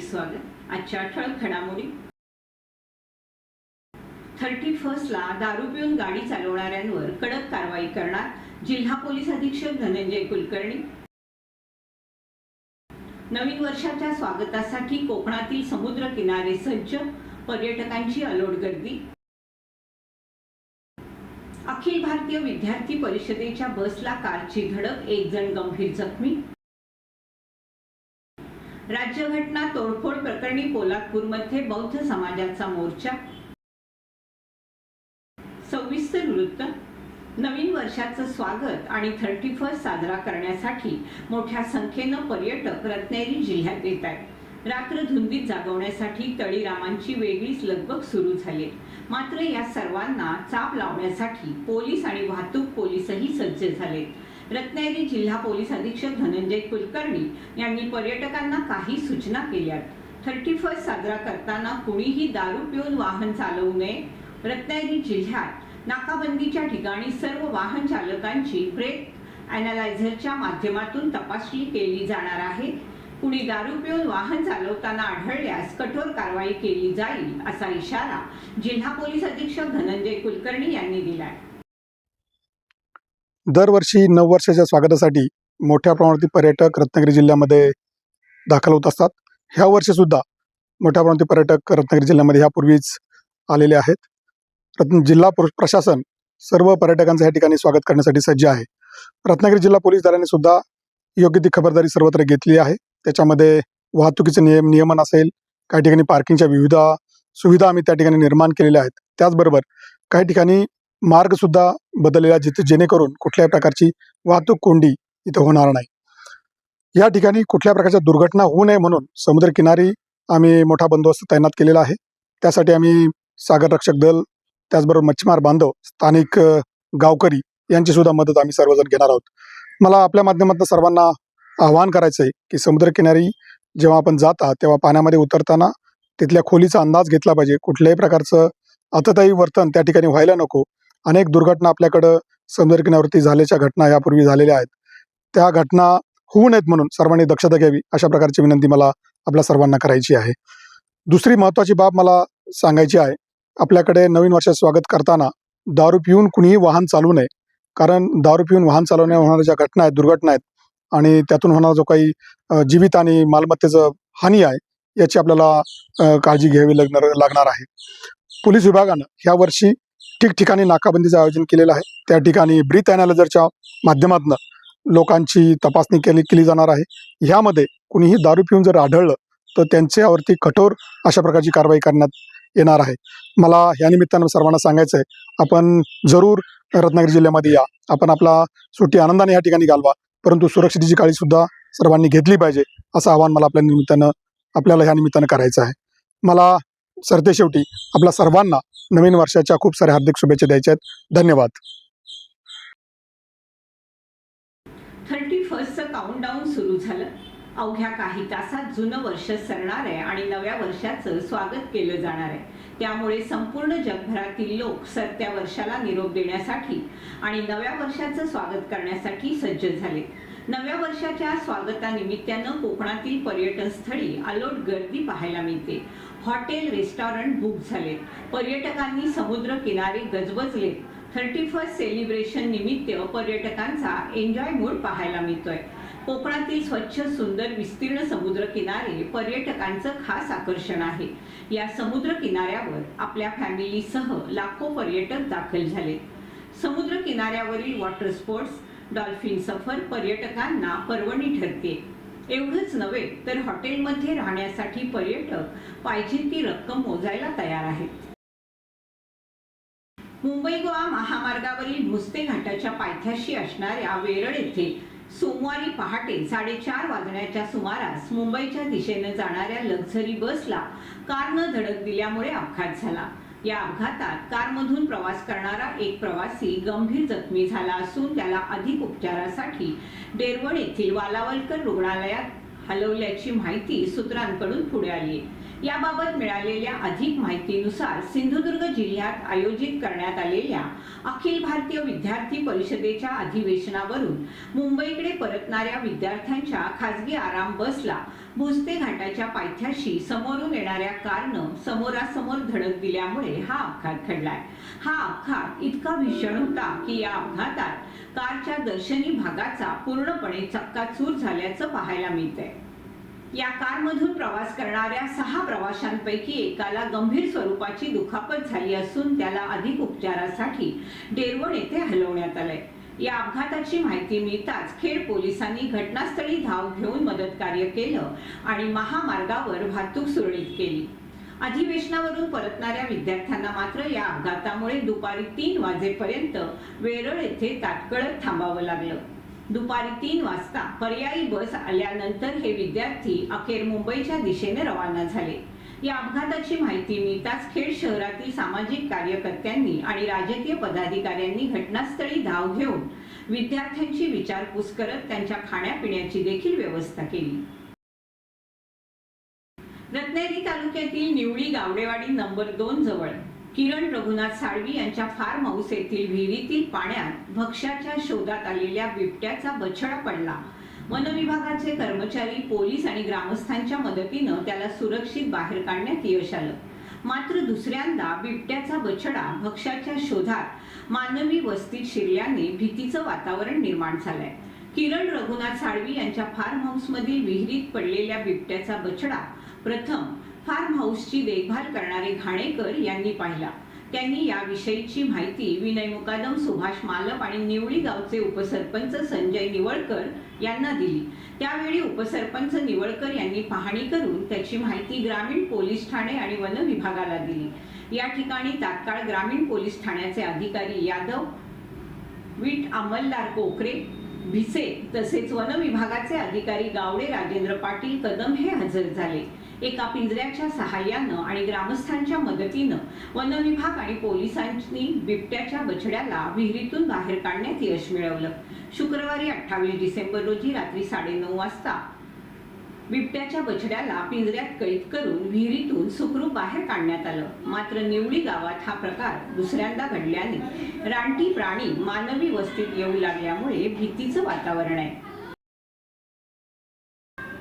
स्वागत। आजच्या ठळक घडामोडी। 31 ला दारू पिऊन गाडी चालवणाऱ्यांवर कडक कारवाई करणार जिल्हा पोलीस अधीक्षक धनंजय कुलकर्णी। नवीन वर्षाच्या स्वागतासाठी कोकणातील समुद्र किनारे सज्ज, पर्यटकांची अलोट गर्दी। अखिल भारतीय विद्यार्थी परिषदेच्या बसला कारची धडक, 1 जण गंभीर जखमी। राज्यघटना तोडफोड प्रकरणी पोलादपूरमध्ये बौद्ध समाजाचा मोर्चा। सविस्तर वृत्त। नवीन वर्षाचं स्वागत आणि 31 साजरा करण्यासाठी मोठ्या संख्येनं पर्यटक रत्नागिरी जिल्ह्यात येत आहेत। रात्र धुंदीत जागवण्यासाठी तळीरामांची वेगळीच लगबग सुरू झाली। मात्र या सर्वांना चाप लावण्यासाठी पोलीस आणि वाहतूक पोलीसही सज्ज झाले। रत्नागिरी जिल्हा पोलीस अधीक्षक धनंजय कुलकर्णी यांनी पर्यटकांना काही सूचना केल्या। 31 साजरा करताना कुणीही दारू पिऊन वाहन चालवू नये। रत्नागिरी जिल्ह्यात नाकाबंदीच्या ठिकाणी सर्व वाहन चालकांची ब्रेथ अॅनालायझरच्या माध्यमातून तपासणी केली जाणार आहे। कुणी दारू पिऊन वाहन चालवताना आढळल्यास कठोर कारवाई केली जाईल, असा इशारा जिल्हा पोलीस अधीक्षक धनंजय कुलकर्णी यांनी दिलाय। दरवर्षी नववर्षाच्या स्वागतासाठी मोठ्या प्रमाणात पर्यटक रत्नागिरी जिल्ह्यामध्ये दाखल होत असतात। ह्या वर्षी सुद्धा मोठ्या प्रमाणात पर्यटक रत्नागिरी जिल्ह्यामध्ये यापूर्वीच आलेले आहेत। जिल्हा प्रशासन सर्व पर्यटकांचं या ठिकाणी स्वागत करण्यासाठी सज्ज आहे। रत्नागिरी जिल्हा पोलीस दलाने सुद्धा योग्य ती खबरदारी सर्वत्र घेतली आहे। त्याच्यामध्ये वाहतुकीचे नियमन असेल, काही ठिकाणी पार्किंगच्या विविध सुविधा आम्ही त्या ठिकाणी निर्माण केलेल्या आहेत। त्याचबरोबर काही ठिकाणी मार्ग सुद्धा बदललेला जेणेकरून कुठल्याही प्रकारची वाहतूक कोंडी इथं होणार नाही। या ठिकाणी कुठल्या प्रकारच्या दुर्घटना होऊ नये म्हणून समुद्रकिनारी आम्ही मोठा बंदोबस्त तैनात केलेला आहे। त्यासाठी आम्ही सागर रक्षक दल, त्याचबरोबर मच्छीमार बांधव, स्थानिक गावकरी यांची सुद्धा मदत आम्ही सर्वजण घेणार आहोत। मला आपल्या माध्यमातून सर्वांना आवाहन करायचं आहे की समुद्रकिनारी जेव्हा आपण जाता तेव्हा पाण्यामध्ये उतरताना तिथल्या खोलीचा अंदाज घेतला पाहिजे। कुठल्याही प्रकारचं अततायी वर्तन त्या ठिकाणी व्हायला नको। अनेक दुर्घटना आपल्याकडं समुद्रकिनाऱ्यावरती झाल्याच्या घटना यापूर्वी झालेल्या आहेत। त्या घटना होऊ नयेत म्हणून सर्वांनी दक्षता घ्यावी, अशा प्रकारची विनंती मला आपल्या सर्वांना करायची आहे। दुसरी महत्त्वाची बाब मला सांगायची आहे, आपल्याकडे नवीन वर्षाचं स्वागत करताना दारू पिऊन कुणीही वाहन चालवू नये। कारण दारू पिऊन वाहन चालवण्याने होणाऱ्या ज्या घटना आहेत, दुर्घटना आहेत आणि त्यातून होणारा जो काही जीवित आणि मालमत्तेचं हानी आहे, याची आपल्याला काळजी घ्यावी लागणार आहे। पोलीस विभागानं ह्या वर्षी ठिकठिकाणी नाकाबंदीचं आयोजन केलेलं आहे। त्या ठिकाणी ब्रीथ अॅनालायझरच्या माध्यमातून लोकांची तपासणी केली जाणार आहे। ह्यामध्ये कुणीही दारू पिऊन जर आढळलं तर त्यांच्यावरती कठोर अशा प्रकारची कारवाई करण्यात येणार आहे। मला या निमित्तानं सर्वांना सांगायचं आहे, आपण जरूर रत्नागिरी जिल्ह्यामध्ये या, आपण आपला सुट्टी आनंदाने या ठिकाणी घालवा, परंतु सुरक्षितेची काळजी सुद्धा सर्वांनी घेतली पाहिजे, असं आवाहन मला आपल्याला ह्या निमित्तानं करायचं आहे। मला सरतेशेवटी आपल्या सर्वांना नवीन वर्षाच्या खूप साऱ्या हार्दिक शुभेच्छा द्यायच्या आहेत। धन्यवाद। 31चं काउंटडाऊन सुरू झालं। अवघ्या काही तासात जुनं वर्ष सरणार आहे आणि नव्या वर्षाचं स्वागत केलं जाणार आहे। त्यामुळे संपूर्ण जगभरातील लोक सरत्या वर्षाला निरोप देण्यासाठी आणि नव्या वर्षाचं स्वागत करण्यासाठी सज्ज झाले। नव्या वर्षाच्या स्वागतानिमित्तानं कोकणातील पर्यटन स्थळी अलोट गर्दी पाहायला मिळते। हॉटेल, रेस्टॉरंट बुक झाले। पर्यटकांनी समुद्र किनारे गजबजले। 31 सेलिब्रेशन निमित्त पर्यटकांचा एन्जॉय मूड पाहायला मिळतोय। कोकणातील स्वच्छ, सुंदर, विस्तीर्ण समुद्र किनारे पर्यटकांचं खास आकर्षण आहे। या समुद्र किनाऱ्यावर आपल्या फॅमिलीसह लाखो पर्यटक दाखल झाले। समुद्र किनाऱ्यावरील वॉटर स्पोर्ट्स, डॉल्फिन सफर पर्यटकांना पर्वणी ठरते। एवढंच नव्हे तर हॉटेलमध्ये राहण्यासाठी पर्यटक पाहिजे ती रक्कम मोजायला तयार आहेत। मुंबई गोवा महामार्गावरील मुस्ते घाटाच्या पायथ्याशी असणाऱ्या वेरळ येथे सोमवारी पहाटे 4:30 वाजण्याच्या सुमारास मुंबईच्या दिशेने जाणाऱ्या लक्झरी बसला कारनं धडक दिल्यामुळे अपघात झाला। या अपघातात कारमधून प्रवास करणारा एक प्रवासी गंभीर जखमी झाला असून त्याला अधिक उपचारासाठी डेरवण येथील वालावलकर रुग्णालयात हलवल्याची माहिती सूत्रांकडून पुढे आली आहे। याबाबत मिळालेल्या अधिक माहितीनुसार सिंधुदुर्ग जिल्ह्यात आयोजित करण्यात आलेल्या अखिल भारतीय विद्यार्थी परिषदेच्या अधिवेशनावरून मुंबईकडे परतणाऱ्या विद्यार्थ्यांच्या खासगी आराम बसला भोसते घाटाच्या पायथ्याशी समोरून येणाऱ्या कारनं समोरासमोर धडक दिल्यामुळे हा अपघात घडलाय। हा अपघात इतका भीषण होता की या अपघातात कारच्या दर्शनी भागाचा पूर्णपणे चक्काचूर झाल्याचं पाहायला मिळतंय। या कारमधून प्रवास करणाऱ्या 6 प्रवाशांपैकी एकाला गंभीर स्वरूपाची दुखापत झाली असून त्याला अधिक उपचारासाठी डेरवण येथे हलवण्यात आलंय। या अपघाताची माहिती मिळताच खेड पोलिसांनी घटनास्थळी धाव घेऊन मदत कार्य केलं आणि महामार्गावर वाहतूक सुरळीत केली। अधिवेशनावरून परतणाऱ्या विद्यार्थ्यांना मात्र या अपघातामुळे दुपारी 3 वाजेपर्यंत वेरळ येथे तात्काळ थांबावं लागलं। दुपारी 3 वाजता पर्यायी बस आल्यानंतर हे विद्यार्थी अखेर मुंबईच्या दिशेने रवाना झाले। या अपघाताची माहिती मिळताच खेड शहरातील सामाजिक कार्यकर्त्यांनी आणि राजकीय पदाधिकाऱ्यांनी घटनास्थळी धाव घेऊन विद्यार्थ्यांची विचारपूस करत त्यांच्या खाण्यापिण्याची देखील व्यवस्था केली। रत्नागिरी तालुक्यातील निवळी गावडेवाडी नंबर 2 जवळ किरण रघुनाथ साळवी यांच्या फार्म हाऊस येथील विहिरीतील पाण्यात भक्ष्याच्या शोधात आलेल्या बिबट्याचा बछडा पडला। वन विभागाचे कर्मचारी, पोलीस आणि ग्रामस्थांच्या मदतीनं त्याला सुरक्षित बाहेर काढण्यात यश आलं। मात्र दुसऱ्यांदा बिबट्याचा बछडा भक्ष्याच्या शोधात मानवी वस्तीत शिरल्याने भीतीचं वातावरण निर्माण झालंय। किरण रघुनाथ साळवी यांच्या फार्म हाऊस मधील विहिरीत पडलेल्या बिबट्याचा बछडा प्रथम फार्म हाऊसची देखभाल करणारे घाणेकर यांनी पाहिला। त्यांनी याविषयीची माहिती विनय मुकादम, सुभाष मालप आणि निवळी गावचे उपसरपंच संजय निवळकर यांना दिली। त्यावेळी उपसरपंच निवळकर यांनी पाहणी करून त्याची माहिती ग्रामीण पोलीस ठाणे आणि वन विभागाला दिली। या ठिकाणी तात्काळ ग्रामीण पोलीस ठाण्याचे अधिकारी यादव, वीट अंमलदार कोकरे, भिसे तसेच वन विभागाचे अधिकारी गावडे, राजेंद्र पाटील, कदम हे हजर झाले। एका पिंजऱ्याच्या सहाय्यानं आणि ग्रामस्थांच्या मदतीनं वन विभाग आणि पोलिसांनी बिबट्याच्या बछड्याला विहिरीतून बाहेर काढण्यात यश मिळवलं। शुक्रवारी 28 डिसेंबर रोजी रात्री 9:30 वाजता बिबट्याच्या बछड्याला पिंजऱ्यात कैद करून विहिरीतून सुखरूप बाहेर काढण्यात आलं। मात्र निवळी गावात हा प्रकार दुसऱ्यांदा घडल्याने रानटी प्राणी मानवी वस्तीत येऊ लागल्यामुळे भीतीचं वातावरण आहे।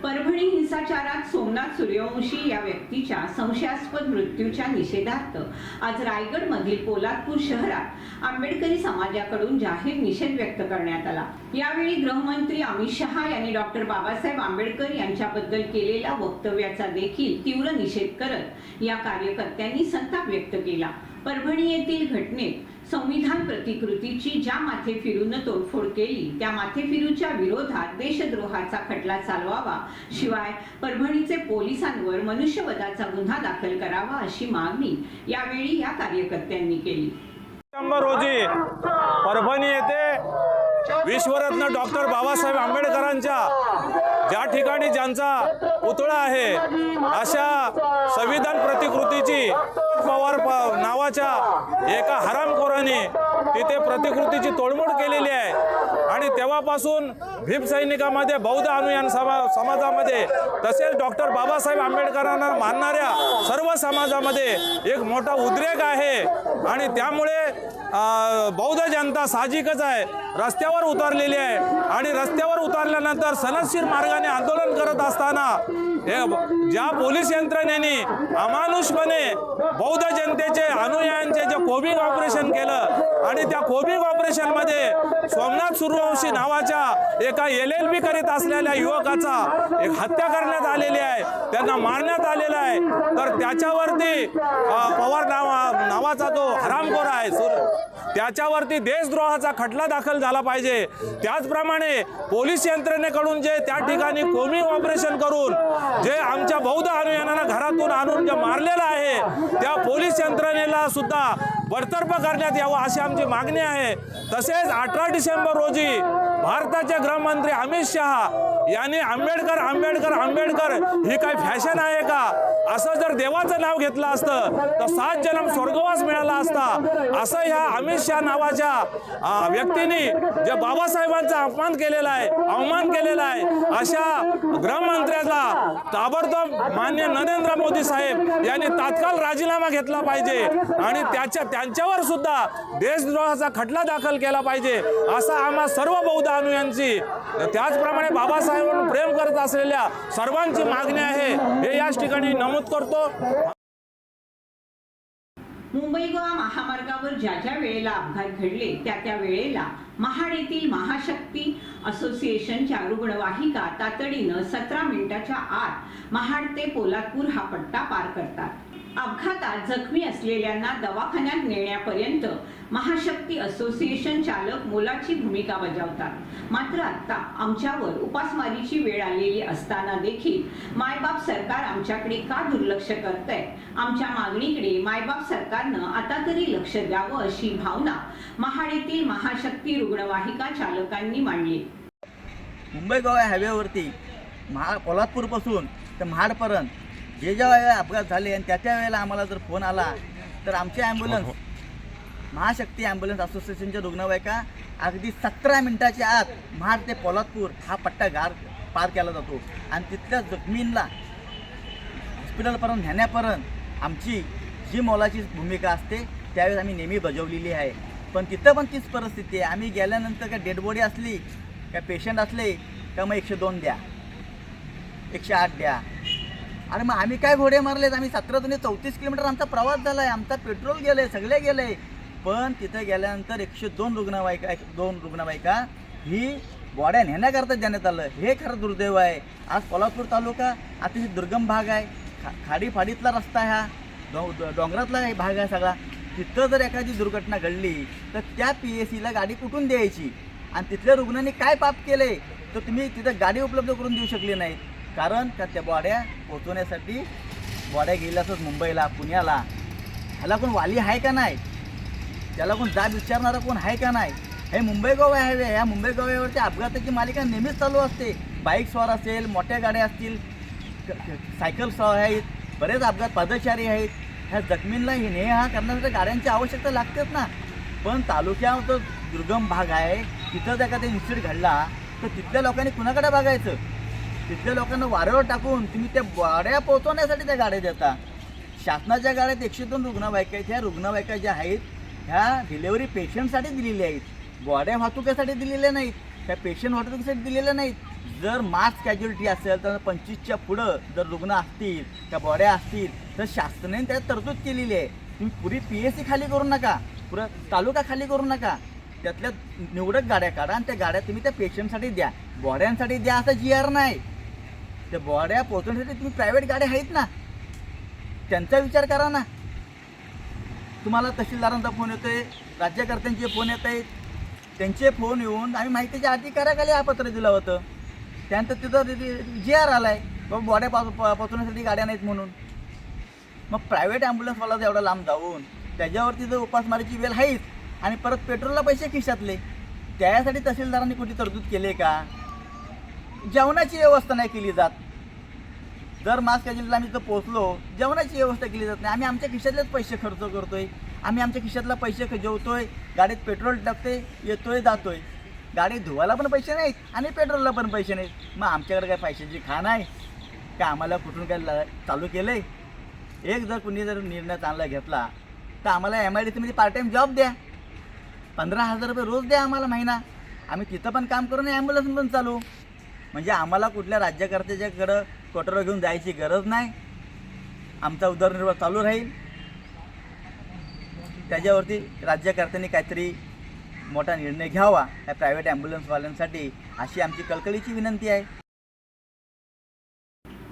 परभणी हिंसाचारात सोमनाथ सूर्यवंशी या व्यक्तीच्या संशयास्पद मृत्यूच्या निषेधार्थ आज रायगडमधील पोलादपूर शहरात आंबेडकरी समाजाकडून जाहीर निषेध व्यक्त करण्यात आला। यावेळी गृहमंत्री अमित शहा यांनी डॉक्टर बाबासाहेब आंबेडकर यांच्याबद्दल केलेल्या वक्तव्याचा देखील तीव्र निषेध करत या कार्यकर्त्यांनी संताप व्यक्त केला। परभणी येथील घटनेत संविधान प्रतिकृतीची ज्या माथेफिरूनं तोडफोड केली त्या माथेफिरूच्या विरोधात देशद्रोहाचा खटला चालवावा, शिवाय परभणीचे पोलिसांवर मनुष्यवधाचा गुन्हा दाखल करावा अशी मागणी यावेळी या कार्यकर्त्यांनी केली। रोजी परभणी येथे विश्वरत्न डॉक्टर बाबासाहेब आंबेडकरांच्या ज्या ठिकाणी ज्यांचा पुतळा आहे अशा संविधान प्रतिकृतीची पवार नावाच्या एका हरामखोराने तिथे प्रतिकृतीची तोडमोड केलेली आहे आणि तेव्हापासून भीमसैनिकामध्ये, बौद्ध अनुयायी समाजामध्ये तसेच डॉक्टर बाबासाहेब आंबेडकरांना मानणाऱ्या सर्व समाजामध्ये एक मोठा उद्रेक आहे आणि त्यामुळे बौद्ध जनता साहजिकच आहे रस्त्यावर उतरलेली आहे आणि रस्त्यावर उतरल्यानंतर सनदशीर मार्गाने आंदोलन करत असताना ज्या पोलीस यंत्रणेने अमानुषपणे बौद्ध जनतेचे अनुयायांचे जे कोबिंग ऑपरेशन केलं आणि त्या कोबिंग ऑपरेशनमध्ये सोमनाथ सूर्यवंशी नावाच्या एका LLB करीत असलेल्या युवकाचा एक हत्या करण्यात आलेली आहे, त्यांना मारण्यात आलेला आहे। तर त्याच्यावरती पवार नावाचा जो हरामखोर आहे त्याच्यावरती देशद्रोहाचा खटला दाखल झाला पाहिजे। त्याचप्रमाणे पोलीस यंत्रणेकडून जे त्या ठिकाणी कोबिंग ऑपरेशन करून जे आमच्या बौद्ध अनुयायांना घरातून आणून जे मारलेलं आहे त्या पोलीस यंत्रणेला सुद्धा बडतर्फ करण्यात यावं अशी आमची मागणी आहे। तसेच 18 डिसेंबर रोजी भारताचे गृहमंत्री अमित शहा यांनी आंबेडकर आंबेडकर आंबेडकर ही काय फॅशन आहे का? असं जर देवाचं नाव घेतलं असतं तर 7 जन्म स्वर्गवास मिळाला असता, असं ह्या अमित शाह नावाच्या व्यक्तीने जे बाबासाहेबांचा अपमान केलेला आहे, अवमान केलेला आहे, अशा गृहमंत्र्याला ताबडतोब माननीय नरेंद्र मोदी साहेब यांनी तात्काळ राजीनामा घेतला पाहिजे आणि त्यांच्यावर सुद्धा देशद्रोहाचा खटला दाखल केला पाहिजे, असा आम्हा सर्व बौद्ध अनुयायांची, त्याचप्रमाणे बाबासाहेबांवर प्रेम करत असलेल्या सर्वांची मागणी आहे, हे याच ठिकाणी नमूद करतो. मुंबई गोवा महामार्गावर ज्या ज्या वेळेला अपघात घडले त्या वेळेला महाड येथील महाशक्ती असोसिएशनच्या रुग्णवाहिका तातडीनं 17 मिनिटाच्या आत महाड ते पोलादपूर हा पट्टा पार करतात. अपघातात जखमी असलेल्यांना दवाखान्यात नेण्यापर्यंत महाशक्ती असोसिएशन चालक मोलाची भूमिका बजावतात. मात्र आता आमच्यावर उपासमारीची वेळ आलेली असताना देखील मायबाप सरकार आमच्याकडे का दुर्लक्ष करतंय? आमच्या मागणीकडे मायबाप सरकारनं आता तरी लक्ष द्यावं अशी भावना महाड येथील महाशक्ती रुग्णवाहिका चालकांनी मांडली. मुंबई गोवा हायवेवरती पोलादपूरपासून ते महाडपर्यंत जे ज्या वेळेला अपघात झाले आणि त्या वेळेला आम्हाला जर फोन आला तर आमची ॲम्ब्युलन्स महाशक्ती ॲम्ब्युलन्स असोसिएशनच्या रुग्णवाहिका अगदी 17 मिनिटाच्या आत महाड ते पोलादपूर हा पट्टा पार केला जातो आणि तिथल्या जखमींना हॉस्पिटलपर्यंत नेण्यापर्यंत आमची जी मोलाची भूमिका असते त्यावेळेस आम्ही नेहमी बजावलेली आहे. पण तिथं पण तीच परिस्थिती आहे. आम्ही गेल्यानंतर काय डेड बॉडी असली काय पेशंट असले का मग 102 द्या, 108 द्या. आणि मग आम्ही काय घोडे मारलेत? आम्ही 17 ते 34 किलोमीटर आमचा प्रवास झाला आहे, आमचा पेट्रोल गेलं आहे, सगळे गेलं आहे. पण तिथं गेल्यानंतर 102 रुग्णवाहिका ही बॉड्या नेण्याकरता देण्यात आलं. हे खरं दुर्दैव आहे. आज कोल्हापूर तालुका अतिशय दुर्गम भाग आहे, खाडीफाडीतला रस्ता ह्या डोंगरातला भाग आहे सगळा. तिथं जर एखादी दुर्घटना घडली तर त्या PSCला गाडी कुठून द्यायची? आणि तिथल्या रुग्णांनी काय पाप केले तर तुम्ही तिथं गाडी उपलब्ध करून देऊ शकली नाहीत? कारण का त्या बॉड्या पोचवण्यासाठी बॉड्या गेल्यातच मुंबईला पुण्याला ह्याला कोण वाली आहे का नाही? त्याला कोण जाब विचारणारा कोण आहे का नाही? हे मुंबई गोवा हायवे, ह्या मुंबई गोव्यावरच्या अपघाताची मालिका नेहमीच चालू असते. बाईक स्वार असेल, मोठ्या गाड्या असतील, सायकल स्वार आहेत, बरेच अपघात पादचारी आहेत. ह्या जखमींना ने हा करण्यासाठी गाड्यांची आवश्यकता लागतेच ना. पण तालुक्यात दुर्गम भाग आहे, तिथं जर एखादा इन्सिडेंट घडला तर तिथल्या लोकांनी कुणाकडे बघायचं? तिथल्या लोकांना वाऱ्यावर टाकून तुम्ही त्या बॉड्या पोहोचवण्यासाठी त्या गाड्या देता. शासनाच्या गाड्यात 102 रुग्णवाहिका आहेत. ह्या रुग्णवाहिका ज्या आहेत ह्या डिलेव्हरी पेशंटसाठी दिलेल्या आहेत, बॉड्या वाहतुकीसाठी दिलेल्या नाहीत, त्या पेशंट वाहतुकीसाठी दिलेल्या नाहीत. जर मास कॅज्युअलिटी असेल तर 25च्या पुढं जर रुग्ण असतील, त्या बॉड्या असतील तर शासनाने त्यात तरतूद केलेली आहे. तुम्ही पुरी PSC खाली करू नका, पुरा तालुका खाली करू नका, त्यातल्या निवडक गाड्या काढा आणि त्या गाड्या तुम्ही त्या पेशंटसाठी द्या, बॉड्यांसाठी द्या. असं GR नाही. त्या बॉड्या पोहोचवण्यासाठी तुम्ही प्रायव्हेट गाड्या आहेत ना, त्यांचा विचार करा ना. तुम्हाला तहसीलदारांचा फोन येतोय, राज्यकर्त्यांचे फोन येत आहेत, त्यांचे फोन येऊन आम्ही माहितीच्या अधिकाराखाली हा पत्र दिलं होतं. त्यानंतर तिथं GR आला आहे बाबा बॉड्या पोहोचवण्यासाठी गाड्या नाहीत म्हणून. मग प्रायव्हेट ॲम्ब्युलन्सवाला एवढा लांब जाऊन त्याच्यावरती जर उपासमारीची वेळ आहेच आणि परत पेट्रोलला पैसे खिशातले, त्यासाठी तहसीलदारांनी कुठे तरतूद केली का? जेवणाची व्यवस्था नाही केली जात. जर मास कॅज्युअलिटीला आम्ही इथं पोहोचलो, जेवणाची व्यवस्था केली जात नाही. आम्ही आमच्या खिशातलेच पैसे खर्च करतोय, आम्ही आमच्या खिशातला पैसे जेवतोय, गाडीत पेट्रोल टाकतोय, येतोय जातोय. गाडी धुवायला पण पैसे नाहीत आणि पेट्रोलला पण पैसे नाहीत. मग आमच्याकडे काय पैशाची खाण आहे का? आम्हाला कुठून काय चालू केलं आहे? एक जर कुणी जर निर्णय चांगला घेतला तर आम्हाला MIDCमध्ये पार्ट टाईम जॉब द्या, 15,000 रुपये रोज द्या आम्हाला महिना. आम्ही तिथं पण काम करून ॲम्ब्युलन्स पण चालू. म्हणजे आम्हाला कुठल्या राज्यकर्त्याच्याकडं कोटरं घेऊन जायची गरज नाही. आमचा उदरनिर्वाह चालू राहील. त्याच्यावरती राज्यकर्त्यांनी काहीतरी मोठा निर्णय घ्यावा या प्रायव्हेट ॲम्ब्युलन्सवाल्यांसाठी, अशी आमची कळकळीची विनंती आहे.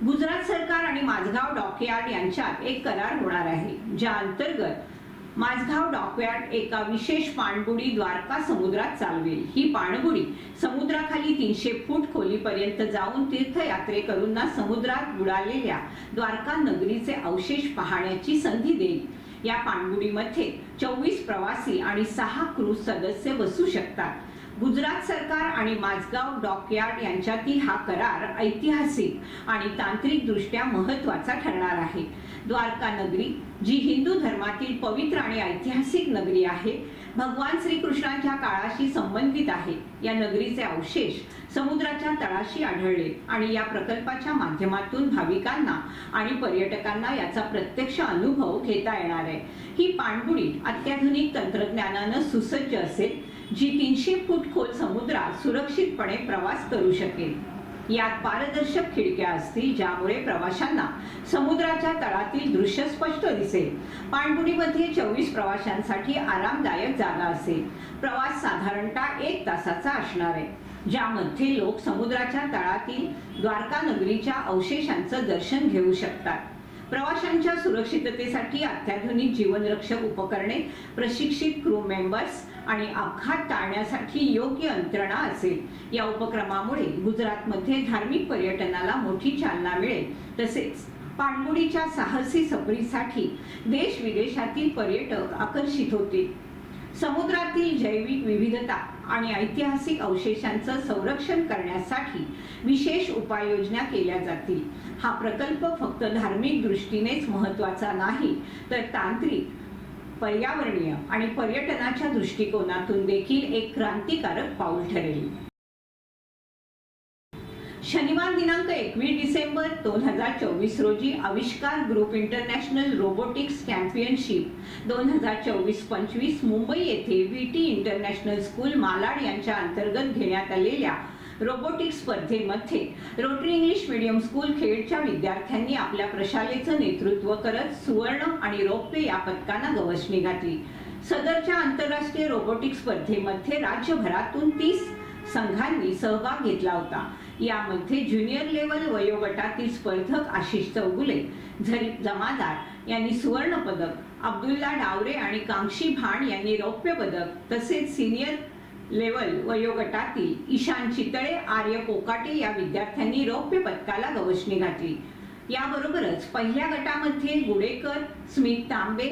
गुजरात सरकार आणि माझगाव डॉकयार्ड यांच्यात एक करार होणार आहे, ज्या अंतर्गत माझगाव डॉकयार्ड एका विशेष पाणबुडी द्वारका समुद्रात चालवेल. ही पाणबुडी समुद्राखाली 300 फूट खोलीपर्यंत जाऊन तीर्थयात्रेकरूंना समुद्रात बुडालेल्या द्वारका नगरीचे अवशेष पाहण्याची संधी देईल. या पाणबुडीमध्ये 24 प्रवासी आणि 6 क्रूज सदस्य बसू शकतात. गुजरात सरकार आणि माझगाव डॉकयार्ड यांच्यातील हा करार ऐतिहासिक आणि तांत्रिकदृष्ट्या महत्त्वाचा ठरणार आहे. द्वारका नगरी, जी हिंदू धर्मातील पवित्र आणि ऐतिहासिक नगरी आहे, भगवान श्रीकृष्णांच्या काळाशी संबंधित आहे. या नगरीचे अवशेष समुद्राच्या तळाशी आढळले आणि या प्रकल्पाच्या माध्यमातून भाविकांना आणि पर्यटकांना याचा प्रत्यक्ष अनुभव घेता येणार आहे. ही पाणबुडी अत्याधुनिक तंत्रज्ञानानं सुसज्ज असेल, जी 300 फूट खोल समुद्रात सुरक्षितपणे प्रवास करू शकेल. यात पारदर्शक खिडक्या असतील, ज्यामुळे प्रवाशांना समुद्राच्या तळातील दृश्य स्पष्ट दिसेल. पाणबुडीमध्ये 24 प्रवाशांसाठी आरामदायक जागा असेल. प्रवास साधारणतः 1 तासाचा असणार आहे, ज्यामध्ये लोक समुद्राच्या तळातील द्वारका नगरीच्या अवशेषांचं दर्शन घेऊ शकतात. प्रवाशांच्या सुरक्षिततेसाठी अत्याधुनिक जीवनरक्षक उपकरणे, प्रशिक्षित क्रू मेंबर्स आणि अपघात टाळण्यासाठी योग्य यंत्रणा असेल. या उपक्रमामुळे गुजरातमध्ये धार्मिक पर्यटनाला मोठी चालना मिळेल. तसेच पाणबुडीच्या साहसी सफरीसाठी देश विदेशातील पर्यटक आकर्षित होतील. समुद्रातील जैविक विविधता आणि ऐतिहासिक अवशेषांचं संरक्षण करण्यासाठी विशेष उपाययोजना केल्या जातील. हा प्रकल्प फक्त धार्मिक दृष्टीनेच महत्त्वाचा नाही, तर तांत्रिक, पर्यावरणीय आणि पर्यटनाच्या दृष्टिकोनातून देखील एक क्रांतिकारक पाऊल ठरेल. शनिवार दिनांक 21 डिसेंबर 2024 रोजी आविष्कार group international robotics championship 2024-25 Mumbai येथे VT इंटरनॅशनल स्कूल मालाड यांच्या अंतर्गत घेण्यात आलेल्या रोबोटिक्स स्पर्धेमध्ये रोटरी इंग्लिश मीडियम स्कूल खेडच्या विद्यार्थ्यांनी आपल्या प्रशालेचं नेतृत्व करत सुवर्ण आणि रौप्य या पदकांना गवसणी घातली. सदरच्या आंतरराष्ट्रीय रोबोटिक्स स्पर्धेमध्ये राज्यभरातून 30 संघांनी सहभाग घेतला होता. यामध्ये ज्युनियर लेवल वयोगटातील स्पर्धक आशिष चौगुले, झरीफ जमादार यांनी सुवर्ण पदक, अब्दुल्ला डावरे आणि कांक्षी भाण यांनी रौप्य पदक, तसेच सिनियर लेवल वयोगटातील ईशान चितळे, आर्य कोकाटे या विद्यार्थ्यांनी रौप्य पदकाला गवसणी घातली. याबरोबरच पहिल्या गटामध्ये गुडेकर, स्मित तांबे,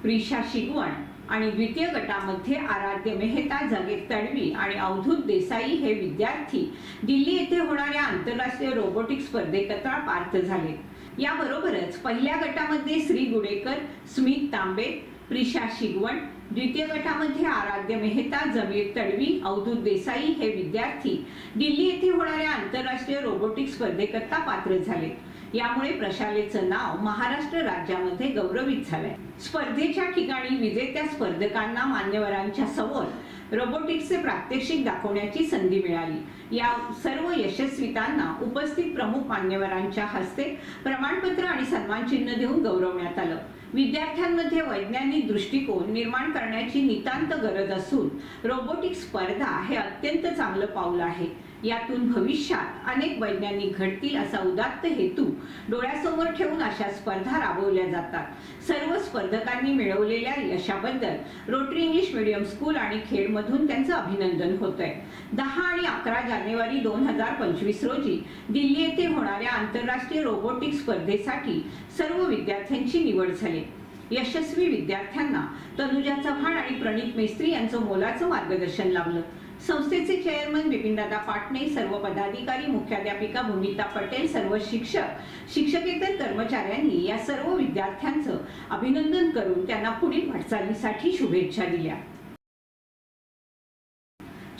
प्रिशा शिगवण आणि द्वितीय गटामध्ये आराध्य मेहता, जगेत तडवी आणि अवधूत देसाई हे विद्यार्थी दिल्ली येथे होणाऱ्या आंतरराष्ट्रीय रोबोटिक्स स्पर्धेकरता पात्र झाले. याबरोबरच पहिल्या गटामध्ये श्री गुडेकर, स्मित तांबे, प्रिशा शिगवण, द्वितीय गटामध्ये आराध्य मेहता, जमीर तडवी, अवधूत देसाई हे विद्यार्थी दिल्ली येथे होणाऱ्या आंतरराष्ट्रीय रोबोटिक्स स्पर्धेकरता पात्र झाले. यामुळे प्रशालेचं नाव महाराष्ट्र राज्यामध्ये गौरवित झालंय. स्पर्धेच्या ठिकाणी विजेत्या स्पर्धकांना मान्यवरांच्या समोर रोबोटिक्सचे प्रात्यक्षिक दाखवण्याची संधी मिळाली. या सर्व यशस्वीतांना उपस्थित प्रमुख मान्यवरांच्या हस्ते प्रमाणपत्र आणि सन्मानचिन्ह देऊन गौरवण्यात आलं. विद्यार्थ्यांमध्ये वैज्ञानिक दृष्टिकोन निर्माण करण्याची नितांत गरज असून रोबोटिक्स स्पर्धा हे अत्यंत चांगलं पाऊल आहे. यातून भविष्यात अनेक वैज्ञानिक घडतील असा उदात्त हेतू डोळ्यासमोर ठेवून अशा स्पर्धा राबवल्या जातात. सर्व स्पर्धकांनी मिळवलेल्या यशाबद्दल रोटरी इंग्लिश मीडियम स्कूल आणि खेडमधून त्यांचं अभिनंदन होतंय. 10 आणि 11 जानेवारी 2025 रोजी दिल्ली येथे होणाऱ्या आंतरराष्ट्रीय रोबोटिक्स स्पर्धेसाठी सर्व विद्यार्थ्यांची निवड झाली. यशस्वी विद्यार्थ्यांना तनुजा चव्हाण आणि प्रणित मेस्त्री यांचं मोलाचं मार्गदर्शन लाभलं. संस्थेचे चेअरमन बिपिनदादा पाटणे, सर्व पदाधिकारी, मुख्याध्यापिका भूमिता पटेल, सर्व शिक्षक, शिक्षकेतर कर्मचाऱ्यांनी या सर्व विद्यार्थ्यांचं अभिनंदन करून त्यांना पुढील वाटचालीसाठी शुभेच्छा दिल्या.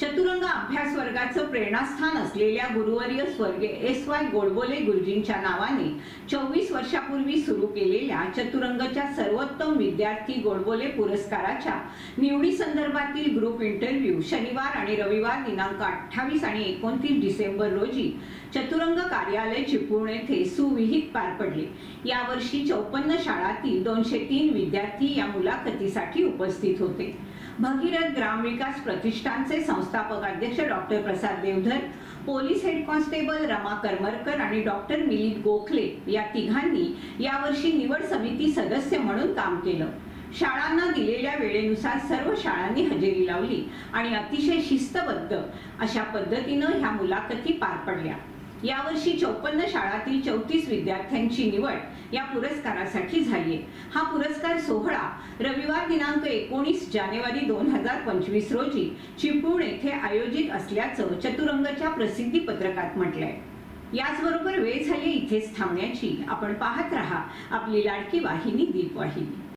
चतुरंग अभ्यास वर्गाचं प्रेरणास्थान असलेल्या गुरुवर्य स्वर्गीय SY गोडबोले गुरुजींच्या नावाने 24 वर्षापूर्वी सुरू केलेल्या चतुरंगच्या सर्वोत्तम विद्यार्थी गोडबोले पुरस्काराच्या निवडी संदर्भातील ग्रुप इंटरव्ह्यू शनिवार आणि रविवार दिनांक 28 आणि 29 डिसेंबर रोजी चतुरंग कार्यालय चिपळूण येथे सुविहित पार पडले. यावर्षी 54 शाळांतील 203 विद्यार्थी या मुलाखतीसाठी उपस्थित होते. भगीरथ ग्रामविकास प्रतिष्ठानचे संस्थापक अध्यक्ष doctor Prasad Deodhar, police head constable Rama Karmarkar आणि डॉक्टर मिलिंद गोखले या तिघांनी यावर्षी निवड समिती सदस्य म्हणून काम केलं. शाळांना दिलेल्या वेळेनुसार सर्व शाळांनी हजेरी लावली आणि अतिशय शिस्तबद्ध अशा पद्धतीनं ह्या मुलाखती पार पडल्या. यावर्षी 54 शाळांतील 34 विद्यार्थ्यांची निवड या पुरस्कारासाठी झाली आहे. हा पुरस्कार सोहळा रविवार दिनांक 19 जानेवारी 2025 रोजी चिपळूण येथे आयोजित असल्याचं चतुरंगच्या प्रसिद्धी पत्रकात म्हटलंय. याचबरोबर वेळ झाली इथेच थांबण्याची. आपण पाहत राहा आपली लाडकी वाहिनी दीपवाहिनी.